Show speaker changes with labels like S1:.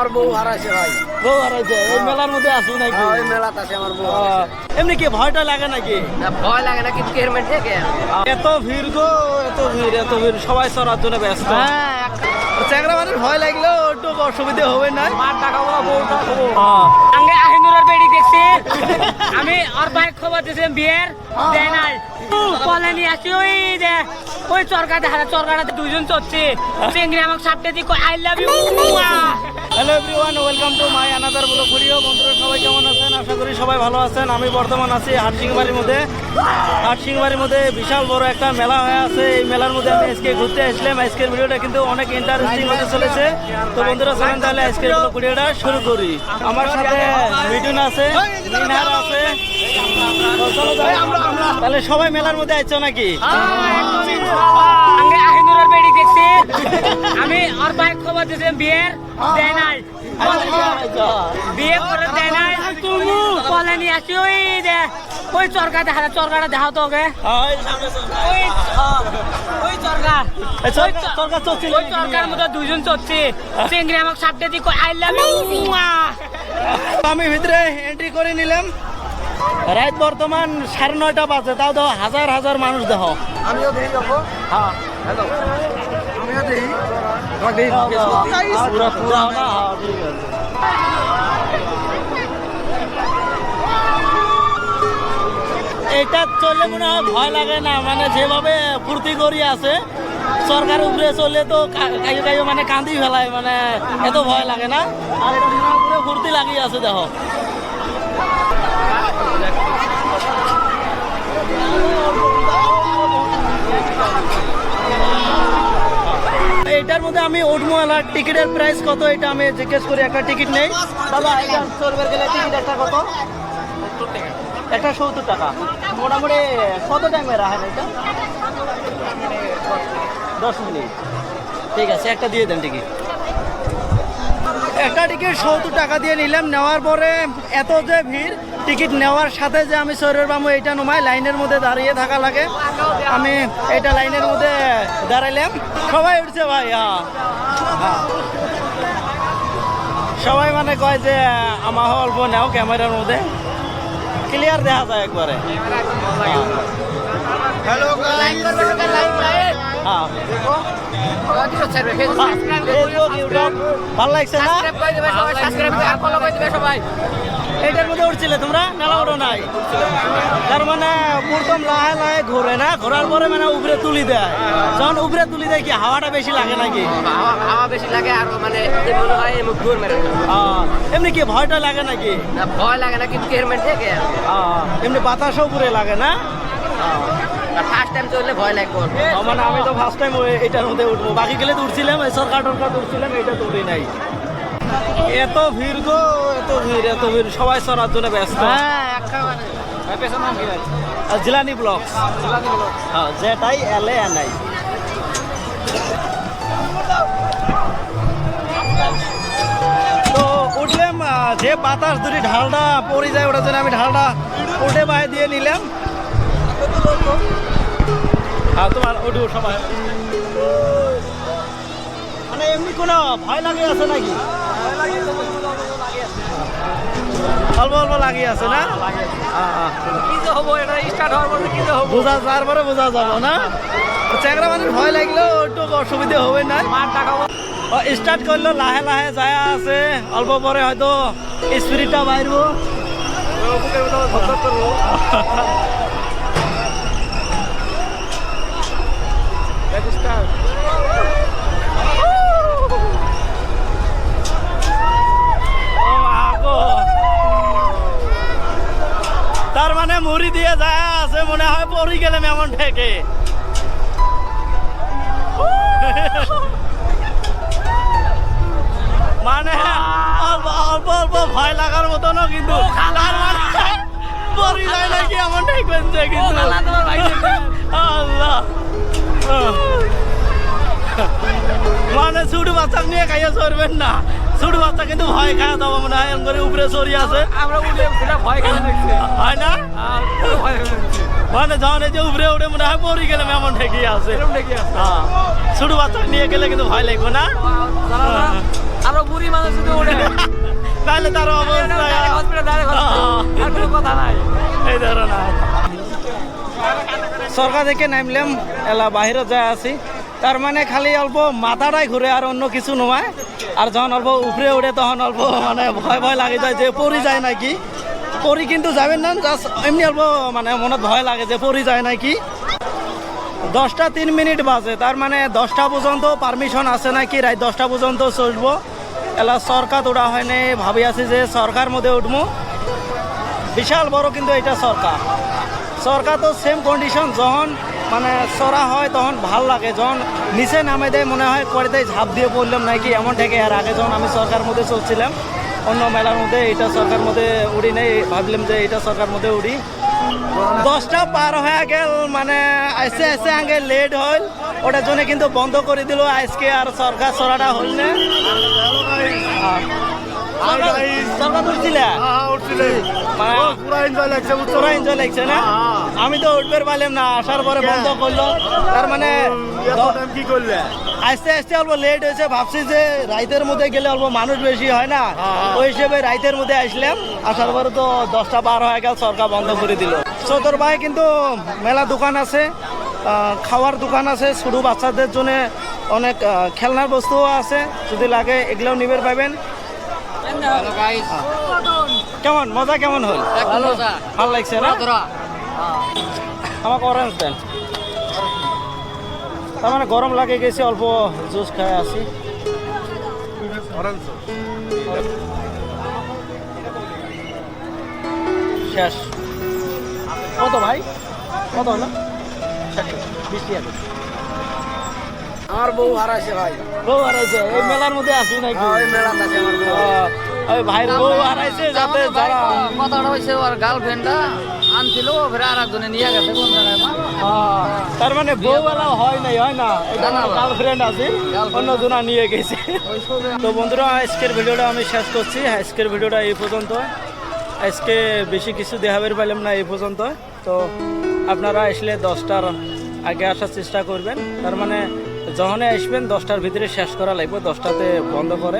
S1: আমার বউ হারাইছে ভাই।
S2: বউ হারাইছে এই মেলার মধ্যে আসি নাকি?
S1: ওই মেলাতে আছে আমার বউ হারাইছে।
S2: এমনি কি ভয়টা লাগে নাকি?
S1: না, ভয় লাগে না কিন্তু হেলমেট থেকে
S2: এত ভিড় গো, এত ভিড়, সবাই চড়ার জন্য ব্যস্ত। চ্যাংরা মানুষ ভয় লাগলেও একটু অসুবিধা হবে না।
S1: মার টাকা বলা বউটা খাবো।
S3: আগে আহিনুরের বেড়ি দেখছি আমি আর বাইক খবর দিয়েছিলাম বিয়ের দেয় নাই কলে নিয়ে আসি ওই চরকাতে হাতে চরকাটাতে দুইজন চড়ছে চিংড়ি আমাকে সাপটে দিয়ে I love you.
S2: Hello everyone, welcome to my another vlog video. বন্ধুরা সবাই কেমন আছেন? আশা করি সবাই ভালো আছেন। আমি বর্তমান আছি হাটসিংবাড়ির মধ্যে। হাটসিংবাড়ির মধ্যে বিশাল বড় একটা মেলা হয়ে আছে। এই মেলার মধ্যে আমি আজকে ঘুরতে আসলাম। আজকের ভিডিওটা কিন্তু অনেক ইন্টারেস্টিং হতে চলেছে। তো বন্ধুরা চলেন তাহলে আজকের ভিডিওটা শুরু করি। আমার সাথে মিঠুন আছে, মিনহার আছে। তো চলো যাই। তাহলে সবাই মেলার মধ্যে আসছো নাকি?
S3: আগে আহিনুরের বেড়ি দেখছি আমি আর বাইক খবর দিয়েছিলাম বিয়ের দেয় নাই বিয়ে করে দেয় নাই কলে নিয়ে আসি ওই চরকাতে হাতে চরকাটা দেখাও তো ওকে ওই চরকার ওই চরকার মধ্যে দুইজন চড়ছে চিংড়ি আমাকে সাপটে দিয়ে আই লাভ ইউ।
S2: আমি ভিতরে এন্ট্রি করে নিলাম। রাত বর্তমান 9:30 বাজে, তাও দেখো হাজার হাজার মানুষ দেখো।
S1: আমিও দেখি যাবো।
S2: হ্যাঁ
S1: হ্যালো, আমিও দেখি।
S2: পুরা পুরা না, ঠিক আছে। এটা চললে মনে হয় ভয় লাগে না, মানে যেভাবে ফুর্তি করি আছে সরকার উপরে চললে তো কাইও কাইও মানে কান্দি ফেলায়, মানে এত ভয় লাগে না। আর এটা মনে হয় পুরো ফুর্তি লাগিয়ে আছে দেখো। এটার মধ্যে আমি উঠবো, টিকিটের প্রাইস কত এটা আমি জিজ্ঞেস করি। একটা টিকিট নেই দাদা, এটা চলবে গেলে টিকিট একটা কত? 70 টাকা। মোটামুটি কত টাইমে রাখেন এটা? 10 মিনিট। ঠিক আছে, একটা দিয়ে দেন টিকিট। একটা টিকিট 70 টাকা দিয়ে নিলাম। নেওয়ার পরে এত যে ভিড়, টিকিট নেওয়ার সাথে যে আমি শরীরের বামু এইটা নমাই লাইনের মধ্যে দাঁড়িয়ে থাকা লাগে। আমি এটা লাইনের মধ্যে দাঁড়াইলাম, সবাই উঠছে ভাই। হ্যাঁ, সবাই মানে কয় যে আমার অল্প নেও, ক্যামেরার মধ্যে ক্লিয়ার দেখা যায় একবারে।
S1: হ্যালো গাইস,
S2: হ্যাঁ, ভালো লাগছে না? এটার মধ্যে উঠছিলে তোমরা? মেলা ওঠো নাই? তার মানে প্রথম লাহে লাহে ঘোরে না, ঘোরার পরে মানে উপরে তুলি দেয়। যখন উপরে তুলি দেয় কি হাওয়াটা বেশি লাগে নাকি?
S1: হাওয়া বেশি লাগে আর মানে মনে হয় মুখ ঘুর মেরে।
S2: এমনি কি ভয়টা লাগে নাকি?
S1: না, ভয় লাগে না কিন্তু হেলমেট থেকে
S2: এমনি বাতাসও উপরে লাগে না?
S1: ফার্স্ট টাইম চললে ভয় লাগবে।
S2: মানে আমি তো ফার্স্ট টাইম এটার মধ্যে উঠবো। বাকি গেলে তো উঠছিলাম, সরকার টরকার উঠছিলাম, এটা তো উঠি নাই। এত ভিড় গো, এত ভিড়, সবাই চড়ার জন্য ব্যস্ত। জিলানি ব্লক, হ্যাঁ, যেটাই এলে এনাই। তো উঠলাম, যে বাতাস দুটি ঢালটা পড়ে যায় ওটার জন্য আমি ঢালটা উঠে বাইরে দিয়ে নিলাম। হ্যাঁ, তোমার ওঠো সবাই। মানে এমনি কোনো ভয় লাগে আছে নাকি? অল্প অল্প লাগিয়ে আছে না?
S1: কি যে হবো, এটা স্টার্ট হওয়ার পরে কি যে হবো
S2: তারপরে বোঝা যাবো না। চ্যাংরা মানুষ ভয় লাগলেও একটু অসুবিধা হবে না।
S1: মার টাকা
S2: স্টার্ট করলো লাহে লাহে যায় আছে, অল্প পরে হয়তো স্পিরিটটা বাইরবো। তার মানে মুড়ি দিয়ে যায় আছে, মনে হয় পড়ি গেলাম এমন ঠেকে। মানে অল্প অল্প ভয় লাগার মতনও, কিন্তু পড়ি যায় নাকি এমন ঠেকবেন যে, কিন্তু আল্লাহ। মানে ছোট বাচ্চা নিয়ে খাইয়া চড়বেন না, ছোট বাচ্চা কিন্তু ভয় খাওয়া দেবো মনে হয়, করে উপরে চড়ি আছে।
S1: আমরা উঠে ভয় খেয়ে দেখছি,
S2: হয় না?
S1: ভয়
S2: মানে যখন এই যে উপরে উঠে মনে হয় পড়ি গেলাম এমন ঠেকি আছে। ছোট বাচ্চা নিয়ে গেলে কিন্তু ভয় লাগবে না?
S1: আরো বুড়ি মানুষ যদি উঠে
S2: তাহলে তার অবস্থা
S1: হসপিটাল আর কোনো কথা নাই।
S2: এই ধরো না সরকার থেকে নামলাম এলা বাহিরে যায় আছি তার মানে খালি অল্প মাথাটাই ঘুরে আর অন্য কিছু নয় আর যখন অল্প উপরে উঠে তখন অল্প মানে ভয় ভয় লাগে যায় যে পড়ি যায় নাকি পড়ি কিন্তু যাবেন না জাস্ট এমনি অল্প মানে মনত ভয় লাগে যে পড়ি যায় নাকি 10টা 3 মিনিট বাজে তার মানে 10টা পর্যন্ত পারমিশন আছে নাকি রাত 10টা পর্যন্ত চলবো এলা সরকার উঠা হয় নাই ভাবি আছি যে সরকার মধ্যে উঠবো বিশাল বড় কিন্তু এটা সরকার তো সেম কন্ডিশন যখন মানে চড়া হয় তখন ভাল লাগে যখন নিচে নামে দেয় মনে হয় কড়িতে ঝাঁপ দিয়ে পড়লাম নাকি এমন থেকে আর আগে যখন আমি সরকার মধ্যে চলছিলাম অন্য মেলার মধ্যে এটা সরকার মধ্যে উড়ি নেই ভাবলাম যে এটা সরকার মধ্যে উড়ি 10টা পার হয়ে গেল মানে আইসে আইসে আগে লেট হল ওটার জন্য কিন্তু বন্ধ করে দিল আজকে আর সরকার চড়াটা হল না সরকার উঠছিলে পুরা এনজয় লাগছে না আমি তো উঠবে পারলাম না আসার পরে বন্ধ করলো তার মানে
S4: কি করলে
S2: আস্তে আস্তে অল্প লেট হয়েছে ভাবছি যে রাইতের মধ্যে গেলে অল্প মানুষ বেশি হয় না ওই হিসেবে রাইতের মধ্যে আসলাম আসার পরে তো 10টা পার হয়ে গেল সরকার বন্ধ করে দিল চতুর ভাই কিন্তু মেলা দোকান আছে খাওয়ার দোকান আছে ছোটো বাচ্চাদের জন্য অনেক খেলনার বস্তুও আছে যদি লাগে এগুলোও নিবে পাবেন কেমন মজা কেমন হল ভালো লাগছে না আমাকে অরেঞ্জ দেন তার মানে গরম লাগে গেছে অল্প জুস খাই আসি শেষ কত ভাই কত হলো 20 টাকা
S4: আমার বউ হারাইছে ভাই
S2: বউ হারাইছে এই মেলার মধ্যে আসি নাকি
S4: ওই মেলা আছে আমার বউ
S2: ওই ভাইয়ের বউ হারাইছে যাতে যারা
S1: কথাটা হয়েছে ওর গার্লফ্রেন্ডটা আনছিল ফের আর একজনে নিয়ে গেছে কোন জায়গায়
S2: তার মানে বউ বেলা হয় না এটা গার্লফ্রেন্ড আছে অন্য জনা নিয়ে গেছে তো বন্ধুরা আজকের ভিডিওটা আমি শেষ করছি আজকের ভিডিওটা এই পর্যন্ত আজকে বেশি কিছু দেখাবের পাইলাম না এই পর্যন্ত তো আপনারা আসলে 10টার আগে আসার চেষ্টা করবেন তার মানে যখনই আসবেন 10টার ভিতরে শেষ করা লাগবে 10টাতে বন্ধ করে